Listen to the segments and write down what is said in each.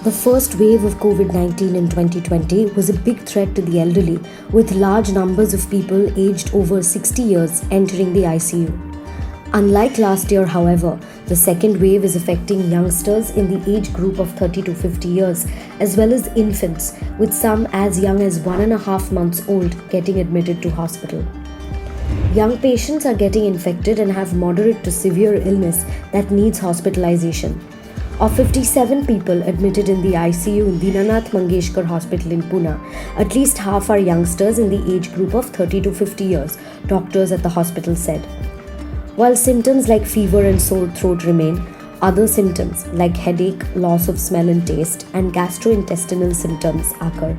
The first wave of COVID-19 in 2020 was a big threat to the elderly, with large numbers of people aged over 60 years entering the ICU. Unlike last year, however, the second wave is affecting youngsters in the age group of 30 to 50 years, as well as infants, with some as young as 1.5 months old getting admitted to hospital. Young patients are getting infected and have moderate to severe illness that needs hospitalization. Of 57 people admitted in the ICU in Dinanath Mangeshkar Hospital in Pune, at least half are youngsters in the age group of 30 to 50 years, doctors at the hospital said. While symptoms like fever and sore throat remain, other symptoms like headache, loss of smell and taste, and gastrointestinal symptoms occur.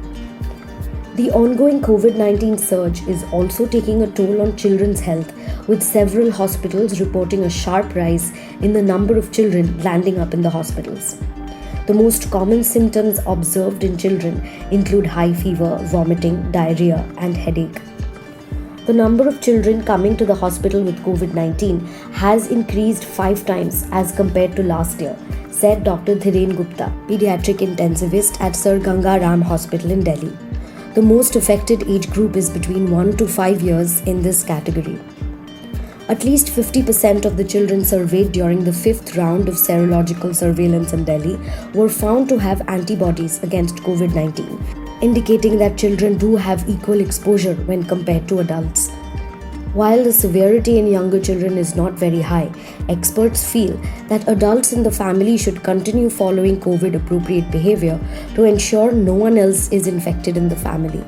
The ongoing COVID-19 surge is also taking a toll on children's health, with several hospitals reporting a sharp rise in the number of children landing up in the hospitals. The most common symptoms observed in children include high fever, vomiting, diarrhea, and headache. The number of children coming to the hospital with COVID-19 has increased 5 times as compared to last year, said Dr. Dhiren Gupta, pediatric intensivist at Sir Ganga Ram Hospital in Delhi. The most affected age group is between 1 to 5 years in this category. At least 50% of the children surveyed during the 5th round of serological surveillance in Delhi were found to have antibodies against COVID-19, indicating that children do have equal exposure when compared to adults. While the severity in younger children is not very high, experts feel that adults in the family should continue following COVID-appropriate behavior to ensure no one else is infected in the family.